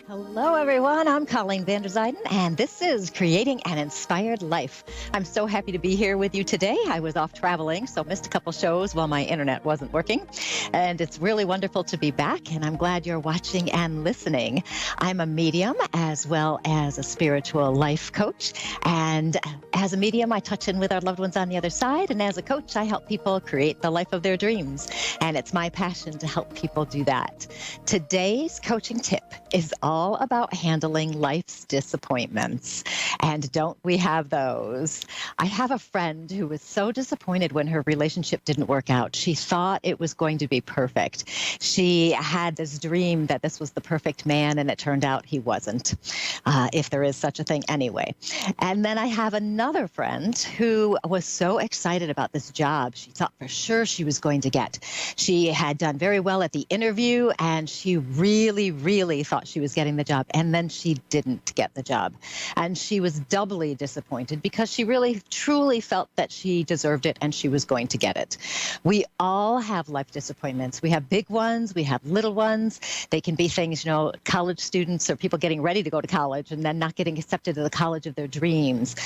Hello, everyone. I'm Colleen Vanderzyden, and this is Creating an Inspired Life. I'm so happy to be here with you today. I was off traveling, so missed a couple shows while my internet wasn't working. And it's really wonderful to be back, and I'm glad you're watching and listening. I'm a medium as well as a spiritual life coach. And as a medium, I touch in with our loved ones on the other side. And as a coach, I help people create the life of their dreams. And it's my passion to help people do that. Today's coaching tip is all about handling life's disappointments. And don't we have those? I have a friend who was so disappointed when her relationship didn't work out. She thought it was going to be perfect. She had this dream that this was the perfect man, and it turned out he wasn't, if there is such a thing anyway. And then I have another friend who was so excited about this job. She thought for sure she was going to get. She had done very well at the interview, and she really thought she was getting the job, and then she didn't get the job. And she was doubly disappointed because she really truly felt that she deserved it and she was going to get it. We all have life disappointments. We have big ones, we have little ones. They can be things, college students or people getting ready to go to college and then not getting accepted to the college of their dreams.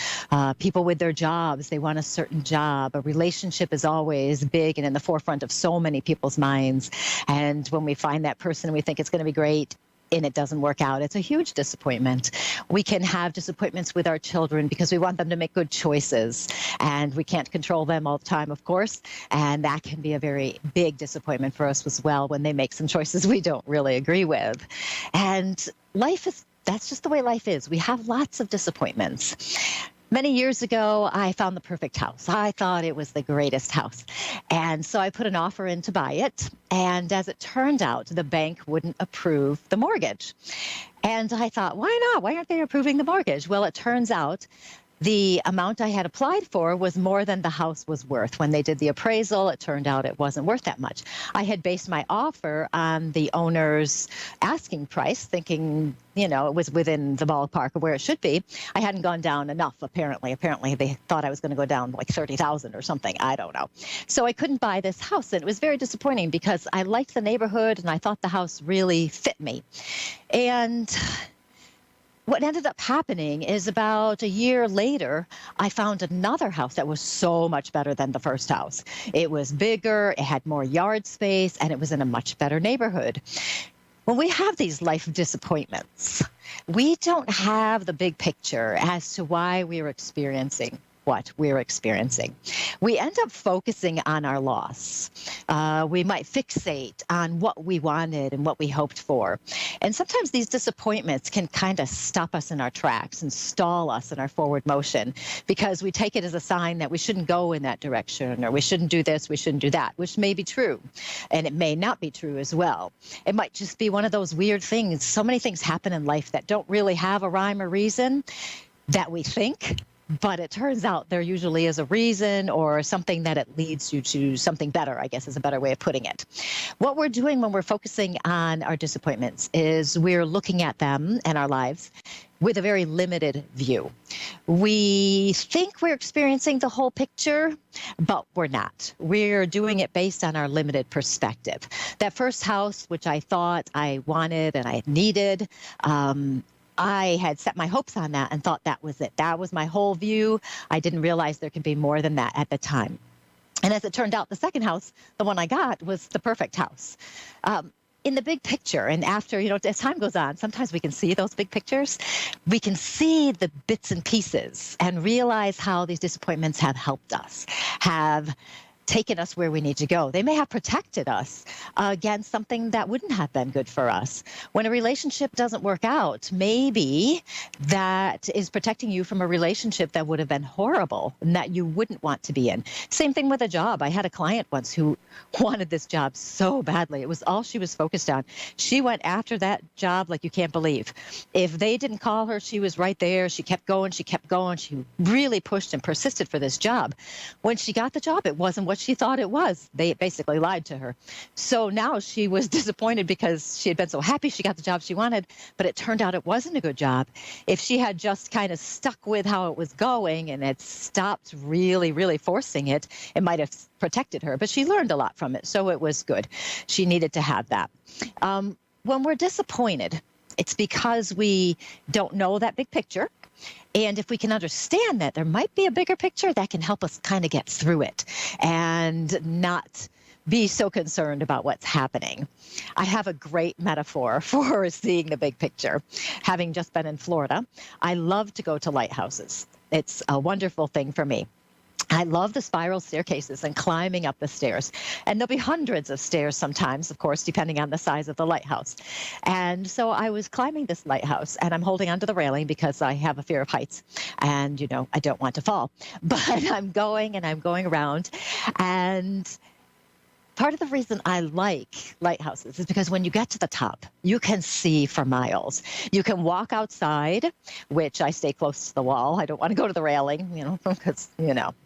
People with their jobs, they want a certain job. A relationship is always big and in the forefront of so many people's minds. And when we find that person, we think it's going to be great, and it doesn't work out. It's a huge disappointment. We can have disappointments with our children because we want them to make good choices, and we can't control them all the time, of course, and that can be a very big disappointment for us as well when they make some choices we don't really agree with. And that's just the way life is. We have lots of disappointments. Many years ago, I found the perfect house. I thought it was the greatest house. And so I put an offer in to buy it. And as it turned out, the bank wouldn't approve the mortgage. And I thought, why not? Why aren't they approving the mortgage? Well, it turns out the amount I had applied for was more than the house was worth. When they did the appraisal, it turned out it wasn't worth that much. I had based my offer on the owner's asking price, thinking, it was within the ballpark of where it should be. I hadn't gone down enough, apparently. Apparently, they thought I was going to go down like $30,000 or something. I don't know. So I couldn't buy this house, and it was very disappointing because I liked the neighborhood, and I thought the house really fit me. And what ended up happening is about a year later, I found another house that was so much better than the first house. It was bigger, it had more yard space, and it was in a much better neighborhood. When we have these life disappointments, we don't have the big picture as to why we're experiencing what we're experiencing. We end up focusing on our loss. We might fixate on what we wanted and what we hoped for. And sometimes these disappointments can kind of stop us in our tracks and stall us in our forward motion because we take it as a sign that we shouldn't go in that direction, or we shouldn't do this, we shouldn't do that, which may be true. And it may not be true as well. It might just be one of those weird things. So many things happen in life that don't really have a rhyme or reason that we think. But it turns out there usually is a reason or something that it leads you to something better, I guess is a better way of putting it. What we're doing when we're focusing on our disappointments is we're looking at them and our lives with a very limited view. We think we're experiencing the whole picture, but we're not. We're doing it based on our limited perspective. That first house, which I thought I wanted and I needed, I had set my hopes on that and thought that was it. That was my whole view. I didn't realize there could be more than that at the time. And as it turned out, the second house, the one I got, was the perfect house. In the big picture, and after, as time goes on, sometimes we can see those big pictures. We can see the bits and pieces and realize how these disappointments have helped us, have taken us where we need to go. They may have protected us against something that wouldn't have been good for us. When a relationship doesn't work out, maybe that is protecting you from a relationship that would have been horrible and that you wouldn't want to be in. Same thing with a job. I had a client once who wanted this job so badly. It was all she was focused on. She went after that job like you can't believe. If they didn't call her, she was right there. She kept going. She kept going. She really pushed and persisted for this job. When she got the job, it wasn't what she thought it was. They basically lied to her. So now she was disappointed because she had been so happy she got the job she wanted, but it turned out it wasn't a good job. If she had just kind of stuck with how it was going and had stopped really forcing it, it might have protected her. But she learned a lot from it, so it was good. She needed to have that. When we're disappointed, It's because we don't know that big picture. And if we can understand that there might be a bigger picture, that can help us kind of get through it and not be so concerned about what's happening. I have a great metaphor for seeing the big picture. Having just been in Florida, I love to go to lighthouses. It's a wonderful thing for me. I love the spiral staircases and climbing up the stairs. And there'll be hundreds of stairs sometimes, of course, depending on the size of the lighthouse. And so I was climbing this lighthouse, and I'm holding onto the railing because I have a fear of heights. And, I don't want to fall. But I'm going around. And part of the reason I like lighthouses is because when you get to the top, you can see for miles. You can walk outside, which I stay close to the wall. I don't want to go to the railing, because,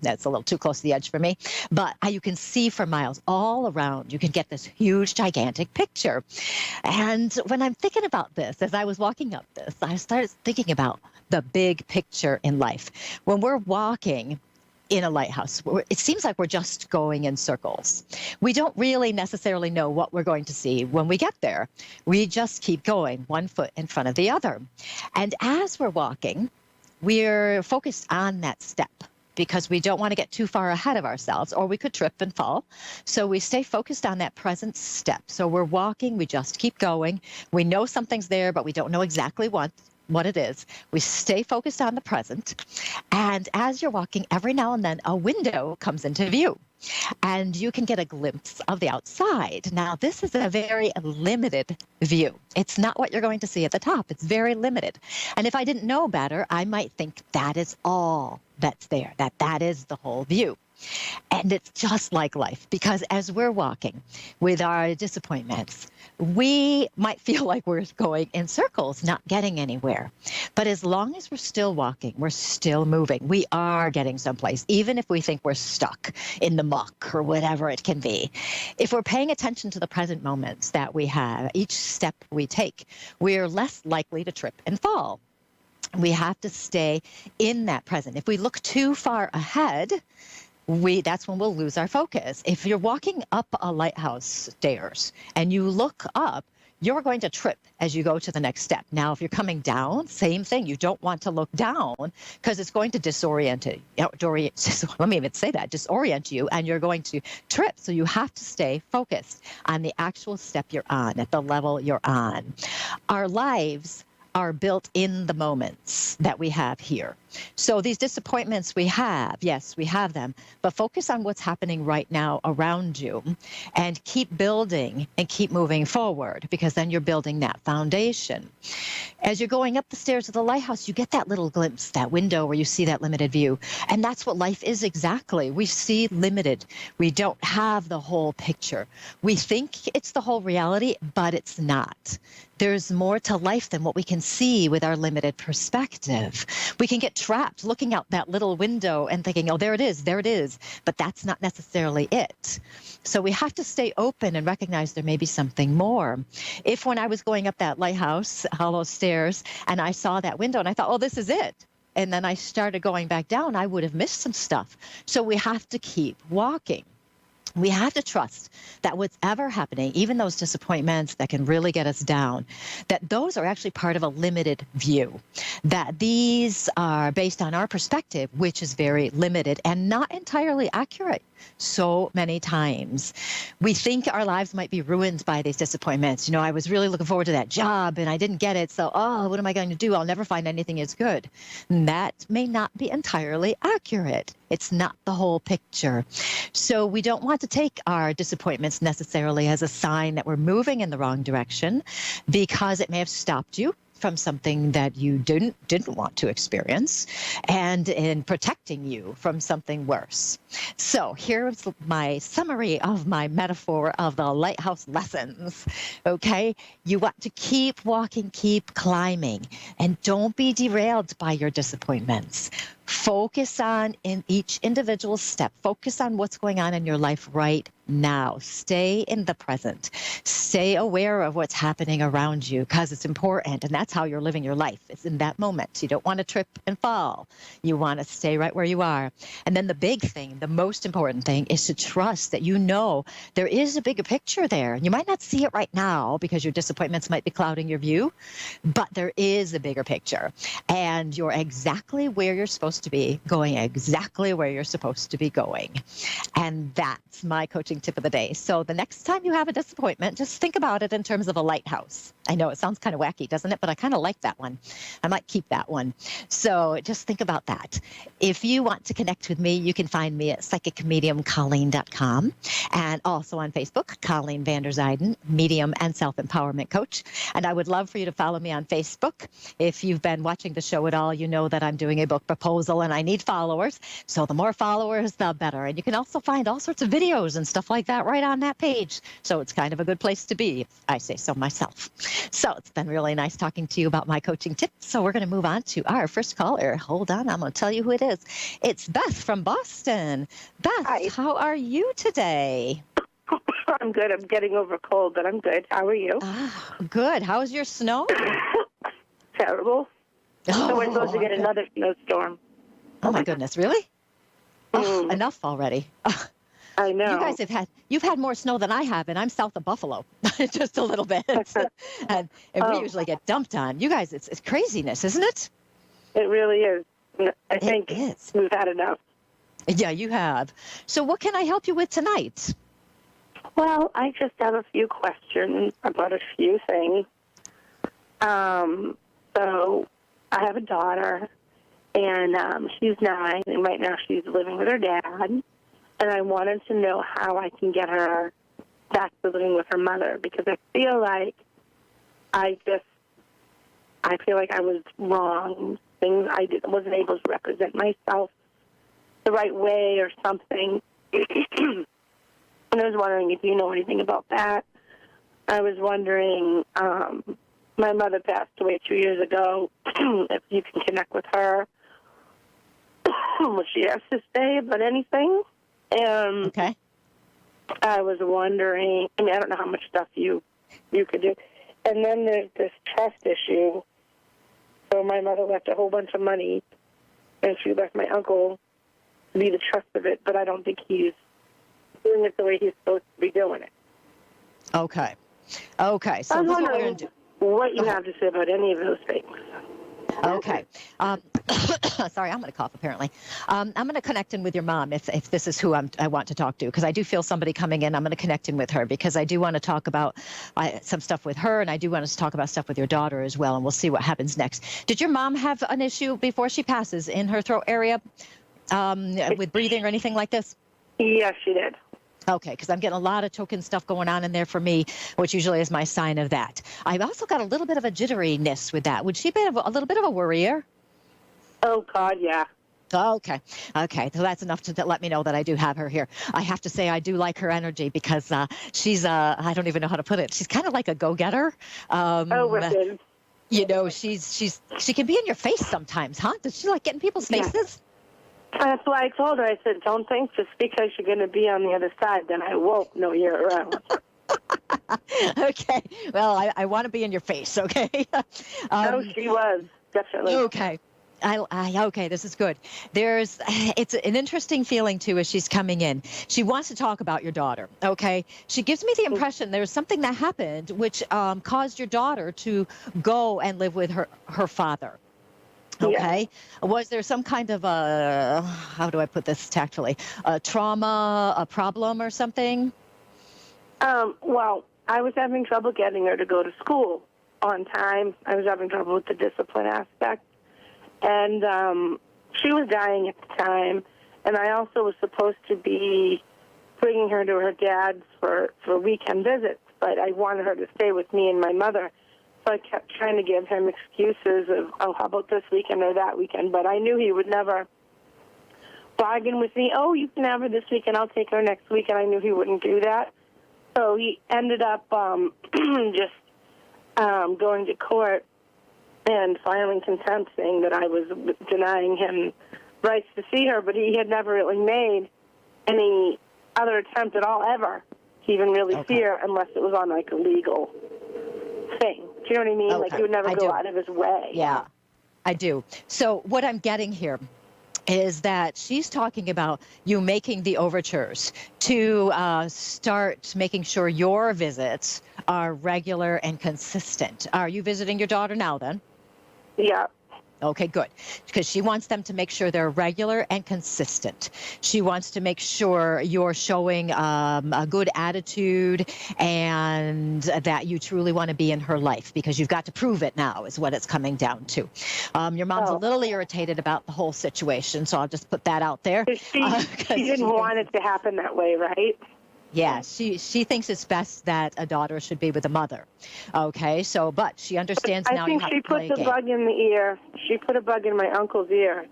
that's a little too close to the edge for me. But you can see for miles all around. You can get this huge, gigantic picture. And when I'm thinking about this, as I was walking up this, I started thinking about the big picture in life. When we're walking in a lighthouse, it seems like we're just going in circles. We don't really necessarily know what we're going to see when we get there. We just keep going, one foot in front of the other. And as we're walking, we're focused on that step because we don't want to get too far ahead of ourselves, or we could trip and fall. So we stay focused on that present step. So we're walking, we just keep going. We know something's there, but we don't know exactly what it is. We stay focused on the present. And as you're walking, every now and then a window comes into view and you can get a glimpse of the outside. Now, this is a very limited view. It's not what you're going to see at the top. It's very limited. And if I didn't know better, I might think that is all that's there, that is the whole view. And it's just like life, because as we're walking with our disappointments, we might feel like we're going in circles, not getting anywhere. But as long as we're still walking, we're still moving, we are getting someplace, even if we think we're stuck in the muck or whatever it can be. If we're paying attention to the present moments that we have, each step we take, we're less likely to trip and fall. We have to stay in that present. If we look too far ahead, that's when we'll lose our focus. If you're walking up a lighthouse stairs and you look up, you're going to trip as you go to the next step. Now, if you're coming down, same thing. You don't want to look down because it's going to disorient you, and you're going to trip. So you have to stay focused on the actual step you're on, at the level you're on. Our lives are built in the moments that we have here. So these disappointments we have, yes, we have them, but focus on what's happening right now around you and keep building and keep moving forward, because then you're building that foundation. As you're going up the stairs of the lighthouse, you get that little glimpse, that window where you see that limited view. And that's what life is exactly. We see limited. We don't have the whole picture. We think it's the whole reality, but it's not. There's more to life than what we can see with our limited perspective. We can get trapped looking out that little window and thinking, oh, there it is, but that's not necessarily it. So we have to stay open and recognize there may be something more. If when I was going up that lighthouse, all those stairs, and I saw that window and I thought, oh, this is it, and then I started going back down, I would have missed some stuff. So we have to keep walking. We have to trust that what's ever happening, even those disappointments that can really get us down, that those are actually part of a limited view, that these are based on our perspective, which is very limited and not entirely accurate. So many times we think our lives might be ruined by these disappointments. I was really looking forward to that job and I didn't get it. So, what am I going to do? I'll never find anything as good. And that may not be entirely accurate. It's not the whole picture. So we don't want to take our disappointments necessarily as a sign that we're moving in the wrong direction, because it may have stopped you from something that you didn't want to experience, and in protecting you from something worse. So here's my summary of my metaphor of the lighthouse lessons. Okay, you want to keep walking, keep climbing, and don't be derailed by your disappointments. Focus on in each individual step. Focus on what's going on in your life right now. Stay in the present. Stay aware of what's happening around you because it's important. And that's how you're living your life. It's in that moment. You don't want to trip and fall. You want to stay right where you are. And then the big thing, the most important thing is to trust that you know there is a bigger picture there. You might not see it right now because your disappointments might be clouding your view, but there is a bigger picture. And you're exactly where you're supposed to be, going exactly where you're supposed to be going. And that's my coaching tip of the day. So the next time you have a disappointment, just think about it in terms of a lighthouse. I know it sounds kind of wacky, doesn't it? But I kind of like that one. I might keep that one. So just think about that. If you want to connect with me, you can find me at psychicmediumcolleen.com and also on Facebook, Colleen Vanderzyden, medium and self-empowerment coach. And I would love for you to follow me on Facebook. If you've been watching the show at all, you know that I'm doing a book proposal and I need followers. So the more followers, the better. And you can also find all sorts of videos and stuff like that right on that page. So it's kind of a good place to be. I say so myself. So it's been really nice talking to you about my coaching tips. So we're going to move on to our first caller. Hold on, I'm going to tell you who it is. It's Beth from Boston. Beth, Hi. How are you today? I'm good. I'm getting over a cold, but I'm good. How are you? Good. How's your snow? Terrible. So we're supposed to get another snowstorm. Oh my goodness, really? Enough already. I know. You've had more snow than I have, and I'm south of Buffalo, just a little bit. and we usually get dumped on. You guys, it's craziness, isn't it? It really is. I think we've had enough. Yeah, you have. So what can I help you with tonight? Well, I just have a few questions about a few things. So I have a daughter, and she's 9, and right now she's living with her dad. And I wanted to know how I can get her back to living with her mother, because I feel like I was wrong. Wasn't able to represent myself the right way or something. And I was wondering if you know anything about that. I was wondering, my mother passed away 2 years ago, if you can connect with her, what she has to say about anything. Okay. I was wondering, I don't know how much stuff you could do. And then there's this trust issue. So my mother left a whole bunch of money, and she left my uncle to be the trust of it, but I don't think he's doing it the way he's supposed to be doing it. Okay. So I was this is what we're wondering going to do. what you have to say about any of those things. Okay. Sorry, I'm going to cough, apparently. I'm going to connect in with your mom if this is who I want to talk to, because I do feel somebody coming in. I'm going to connect in with her because I do want to talk about some stuff with her, and I do want to talk about stuff with your daughter as well, and we'll see what happens next. Did your mom have an issue before she passes in her throat area with breathing or anything like this? Yes, she did. Okay, because I'm getting a lot of token stuff going on in there for me, which usually is my sign of that. I've also got a little bit of a jitteriness with that. Would she be a little bit of a worrier? Oh, God, yeah. Okay. So that's enough to let me know that I do have her here. I have to say I do like her energy because she's, I don't even know how to put it. She's kind of like a go-getter. Wicked. You know, she can be in your face sometimes, huh? Does she like getting people's faces? That's why I told her, I said, don't think just because you're going to be on the other side, then I won't know you're around. Okay. Well, I want to be in your face, okay? No, she was, definitely. Okay. Okay, this is good. It's an interesting feeling, too, as she's coming in. She wants to talk about your daughter, okay? She gives me the impression there's something that happened which caused your daughter to go and live with her father. Okay. Yeah. Was there some kind of how do I put this tactfully, a trauma, a problem or something? Well, I was having trouble getting her to go to school on time. I was having trouble with the discipline aspect. And she was dying at the time. And I also was supposed to be bringing her to her dad's for weekend visits. But I wanted her to stay with me and my mother. So I kept trying to give him excuses of, how about this weekend or that weekend? But I knew he would never bargain with me. Oh, you can have her this weekend. I'll take her next week. And I knew he wouldn't do that. So he ended up just going to court and filing contempt, saying that I was denying him rights to see her. But he had never really made any other attempt at all ever to even really see her unless it was on like a legal thing. Do you know what I mean? Okay. Like he would never go out of his way. Yeah, I do. So what I'm getting here is that she's talking about you making the overtures to start making sure your visits are regular and consistent. Are you visiting your daughter now then? Yeah. Okay, good. Because she wants them to make sure they're regular and consistent. She wants to make sure you're showing a good attitude and that you truly want to be in her life, because you've got to prove it now is what it's coming down to. Your mom's a little irritated about the whole situation, so I'll just put that out there. She didn't want it to happen that way, right? Yeah, she thinks it's best that a daughter should be with a mother. Okay, so, but she understands now you have to play a game. I think she put the bug in the ear. She put a bug in my uncle's ear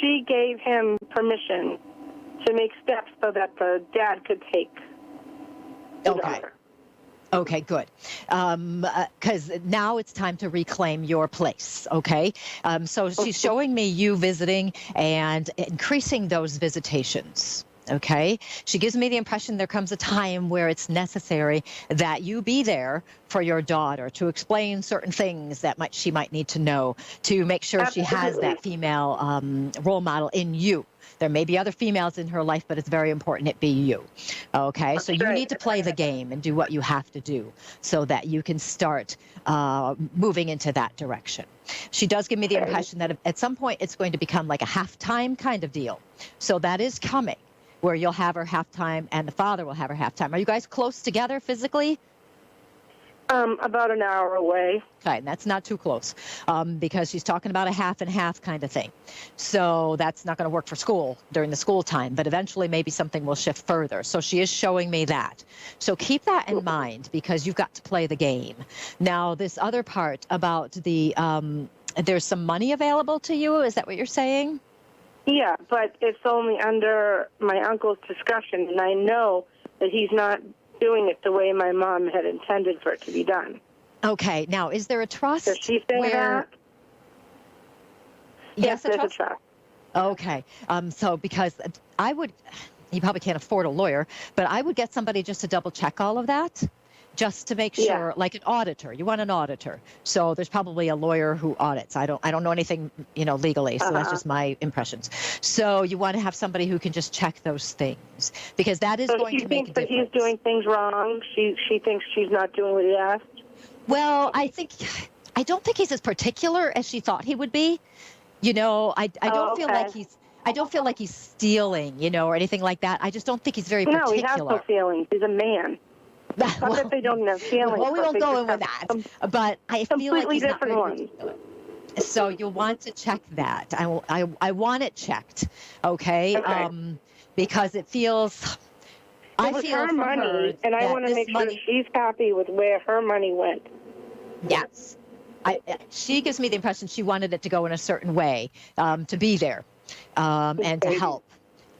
she gave him permission to make steps so that the dad could take the daughter. Okay, good. Because now it's time to reclaim your place, okay? So she's showing me you visiting and increasing those visitations. Okay. She gives me the impression there comes a time where it's necessary that you be there for your daughter to explain certain things that she might need to know, to make sure she has that female role model in you. There may be other females in her life, but it's very important it be you. Okay. So you need to play the game and do what you have to do so that you can start moving into that direction. She does give me the impression that at some point it's going to become like a halftime kind of deal. So that is coming, where you'll have her halftime and the father will have her halftime. Are you guys close together physically? About an hour away. Okay, and that's not too close because she's talking about a half and half kind of thing. So that's not going to work for school during the school time, but eventually maybe something will shift further. So she is showing me that. So keep that in mind because you've got to play the game. Now, this other part about there's some money available to you. Is that what you're saying? Yeah, but it's only under my uncle's discretion, and I know that he's not doing it the way my mom had intended for it to be done. Okay. Now, is there a trust? Does she say that? Yes, there's a trust. Okay. So because you probably can't afford a lawyer, but I would get somebody just to double check all of that. Just to make sure, like an auditor. You want an auditor. So there's probably a lawyer who audits. I don't know anything, legally, so that's just my impressions. So you want to have somebody who can just check those things because that is going to make a difference. So she thinks that he's doing things wrong. She thinks she's not doing what he asked. Well, I don't think he's as particular as she thought he would be. I don't feel like I don't feel like he's stealing, or anything like that. I just don't think he's very particular. No, he has no feelings. He's a man. Not that they don't have feelings. Well, we won't go in with that. But I feel like he's different ones. So you'll want to check that. I want it checked, okay? Because it feels. I feel her money, and I want to make sure she's happy with where her money went. Yes, she gives me the impression she wanted it to go in a certain way, to be there, and to help.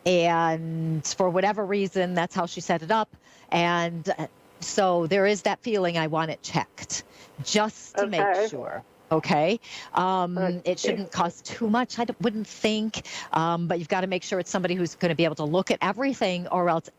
And for whatever reason, that's how she set it up. And so there is that feeling I want it checked just to make sure. Okay. It shouldn't cost too much, I wouldn't think. But you've got to make sure it's somebody who's going to be able to look at everything or else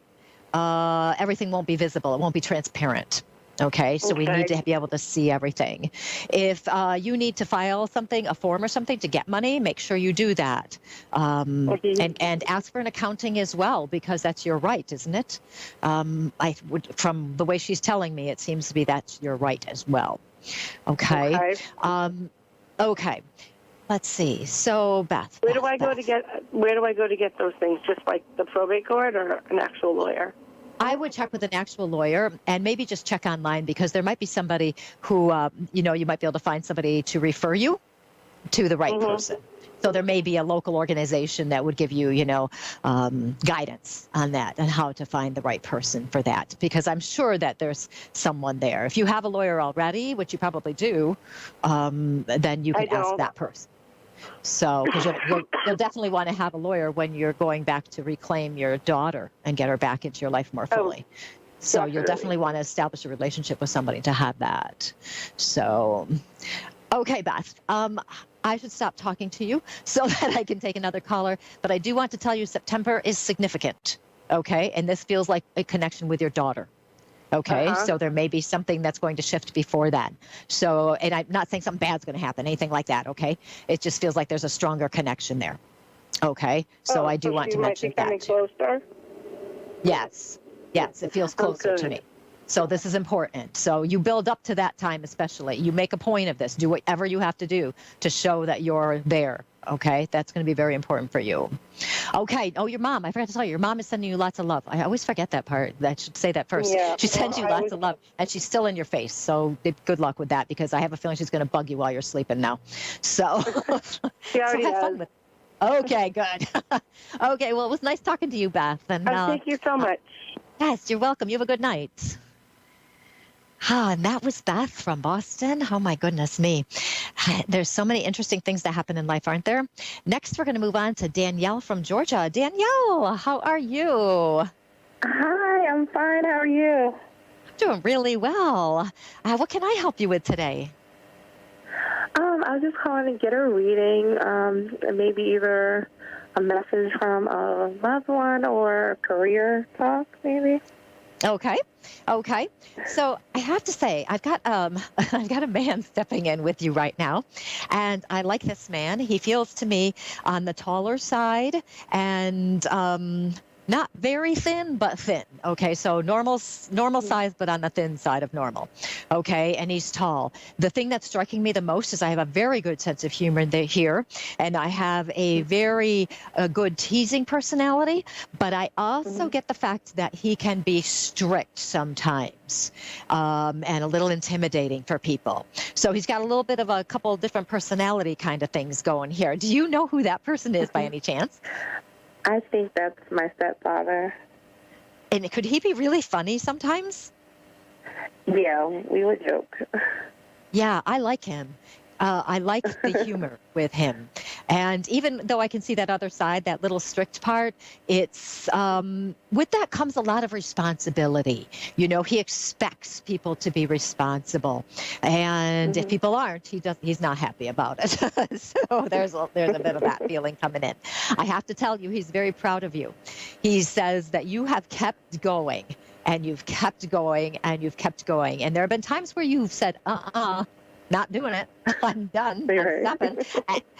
everything won't be visible. It won't be transparent. Okay, so we need to be able to see everything. If you need to file something, a form or something to get money, make sure you do that. And ask for an accounting as well, because that's your right, isn't it? From the way she's telling me, it seems to be that's your right as well. Okay. Okay. Let's see. So, Beth. Where do I go to get those things? Just like the probate court or an actual lawyer? I would check with an actual lawyer and maybe just check online because there might be somebody who, you might be able to find somebody to refer you to the right person. So there may be a local organization that would give you, guidance on that and how to find the right person for that, because I'm sure that there's someone there. If you have a lawyer already, which you probably do, then you can ask that person. So, because you'll definitely want to have a lawyer when you're going back to reclaim your daughter and get her back into your life more fully. So you'll definitely want to establish a relationship with somebody to have that. So, okay, Beth. I should stop talking to you so that I can take another caller. But I do want to tell you September is significant. Okay. And this feels like a connection with your daughter. Okay. So there may be something that's going to shift before that. So, and I'm not saying something bad's going to happen, anything like that. Okay. It just feels like there's a stronger connection there. Okay. So I do want to mention that. Closer? Yes. Yes. It feels closer to me. So this is important. So you build up to that time, especially. You make a point of this. Do whatever you have to do to show that you're there. Okay. That's going to be very important for you. Okay. Oh, your mom. I forgot to tell you, your mom is sending you lots of love. I always forget that part. I should say that first. Yeah. She sends you lots of love, and she's still in your face. So good luck with that, because I have a feeling she's going to bug you while you're sleeping now. So, she already have has. fun with it. Okay, good. Okay. Well, it was nice talking to you, Beth. And Thank you so much. Yes, you're welcome. You have a good night. And that was Beth from Boston. Oh, my goodness me. There's so many interesting things that happen in life, aren't there? Next, we're going to move on to Danielle from Georgia. Danielle, how are you? Hi, I'm fine. How are you? Doing really well. What can I help you with today? I was just calling to get a reading, maybe either a message from a loved one or career talk, maybe. Okay. So I have to say, I've got a man stepping in with you right now, and I like this man. He feels to me on the taller side, and not very thin, but thin. Okay, so normal size, but on the thin side of normal. Okay, and he's tall. The thing that's striking me the most is I have a very good sense of humor here, and I have a very good teasing personality, but I also get the fact that he can be strict sometimes, and a little intimidating for people. So he's got a little bit of a couple of different personality kind of things going here. Do you know who that person is by any chance? I think that's my stepfather. And could he be really funny sometimes? Yeah, we would joke. Yeah, I like him. I like the humor with him. And even though I can see that other side, that little strict part, it's with that comes a lot of responsibility. You know, he expects people to be responsible. And if people aren't, he's not happy about it. So there's a bit of that feeling coming in. I have to tell you, he's very proud of you. He says that you have kept going, and you've kept going, and you've kept going. And there have been times where you've said, not doing it. I'm done. I'm stopping.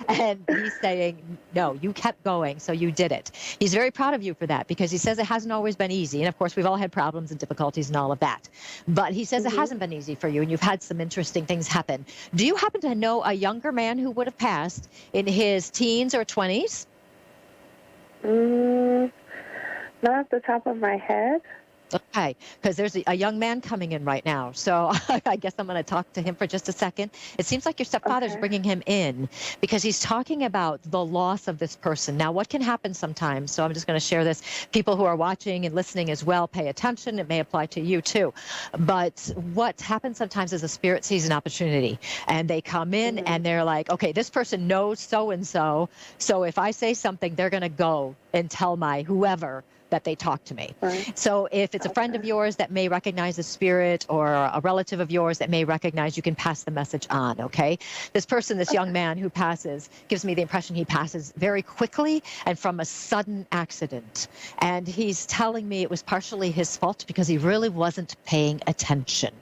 And he's saying, no, you kept going, so you did it. He's very proud of you for that, because he says it hasn't always been easy. And of course, we've all had problems and difficulties and all of that. But he says it hasn't been easy for you, and you've had some interesting things happen. Do you happen to know a younger man who would have passed in his teens or 20s? Not off the top of my head. Okay, because there's a young man coming in right now. So I guess I'm going to talk to him for just a second. It seems like your stepfather's bringing him in because he's talking about the loss of this person. Now, what can happen sometimes? So I'm just going to share this. People who are watching and listening as well, pay attention. It may apply to you too. But what happens sometimes is a spirit sees an opportunity, and they come in and they're like, okay, this person knows so-and-so. So if I say something, they're going to go and tell my whoever that they talk to me. Right. So if it's a friend of yours that may recognize the spirit, or a relative of yours that may recognize, you can pass the message on, okay? This person, this young man who passes, gives me the impression he passes very quickly and from a sudden accident. And he's telling me it was partially his fault because he really wasn't paying attention.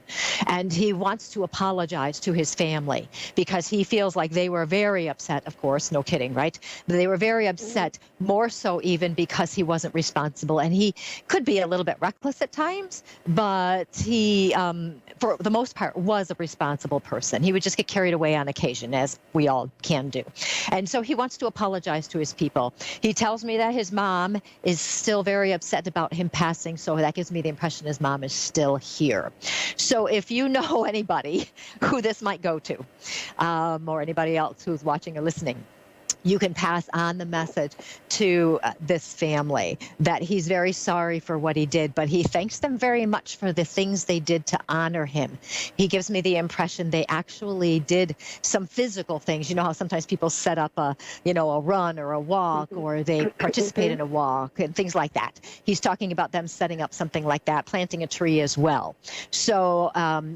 And he wants to apologize to his family because he feels like they were very upset, of course, no kidding, right? They were very upset, more so even because he wasn't responsible. And he could be a little bit reckless at times, but he, for the most part, was a responsible person. He would just get carried away on occasion, as we all can do. And so he wants to apologize to his people. He tells me that his mom is still very upset about him passing, so that gives me the impression his mom is still here. So if you know anybody who this might go to, or anybody else who's watching or listening, you can pass on the message to this family that he's very sorry for what he did, but he thanks them very much for the things they did to honor him. He gives me the impression they actually did some physical things. You know how sometimes people set up a run or a walk, or they participate in a walk and things like that. He's talking about them setting up something like that, planting a tree as well. So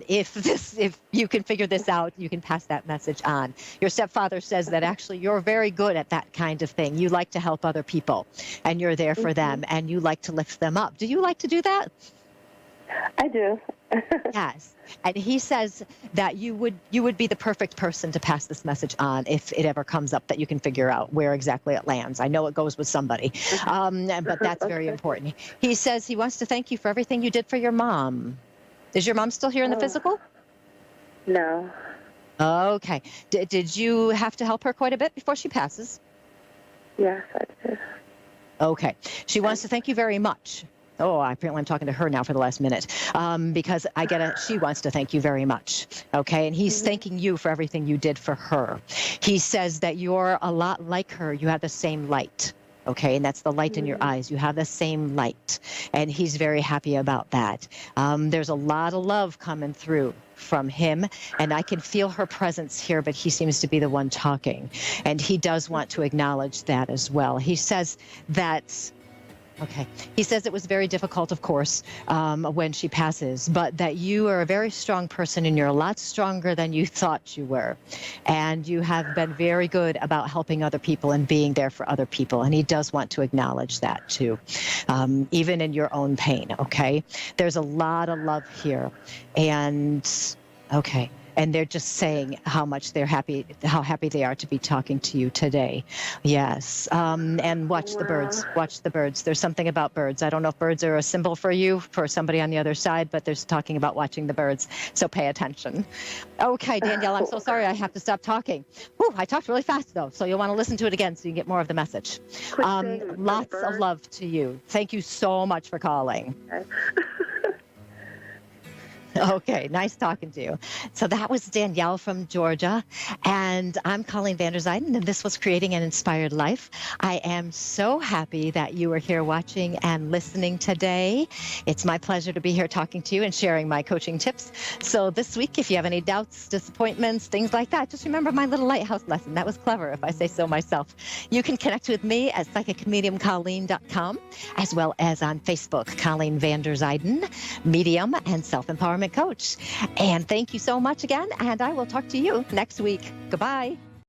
if you can figure this out, you can pass that message on. Your stepfather says that actually you're very good at that kind of thing. You like to help other people, and you're there for them, and you like to lift them up. Do you like to do that? I do. Yes. And he says that you would be the perfect person to pass this message on if it ever comes up that you can figure out where exactly it lands. I know it goes with somebody, but that's very important. He says he wants to thank you for everything you did for your mom. Is your mom still here in the physical? No. Okay. Did you have to help her quite a bit before she passes? Yes, I did. Okay. She wants to thank you very much. Oh, apparently I'm talking to her now for the last minute because she wants to thank you very much. Okay. And he's thanking you for everything you did for her. He says that you're a lot like her. You have the same light. Okay. And that's the light in your eyes. You have the same light. And he's very happy about that. There's a lot of love coming through from him, and I can feel her presence here, but he seems to be the one talking. And he does want to acknowledge that as well. He says that he says it was very difficult, of course, when she passes, but that you are a very strong person and you're a lot stronger than you thought you were. And you have been very good about helping other people and being there for other people. And he does want to acknowledge that too, even in your own pain. Okay. There's a lot of love here. And and they're just saying how much they're happy, how happy they are to be talking to you today. Yes. And watch the birds. Watch the birds. There's something about birds. I don't know if birds are a symbol for you, for somebody on the other side, but there's talking about watching the birds. So pay attention. Okay, Danielle, I'm so sorry I have to stop talking. Whew, I talked really fast, though, so you'll want to listen to it again so you can get more of the message. Lots of love to you. Thank you so much for calling. Okay, nice talking to you. So that was Danielle from Georgia, and I'm Colleen Vanderzyden, and this was Creating an Inspired Life. I am so happy that you are here watching and listening today. It's my pleasure to be here talking to you and sharing my coaching tips. So this week, if you have any doubts, disappointments, things like that, just remember my little lighthouse lesson. That was clever, if I say so myself. You can connect with me at psychicmediumcolleen.com, as well as on Facebook, Colleen Vanderzyden, medium and self-empowerment coach. And thank you so much again, and I will talk to you next week. Goodbye.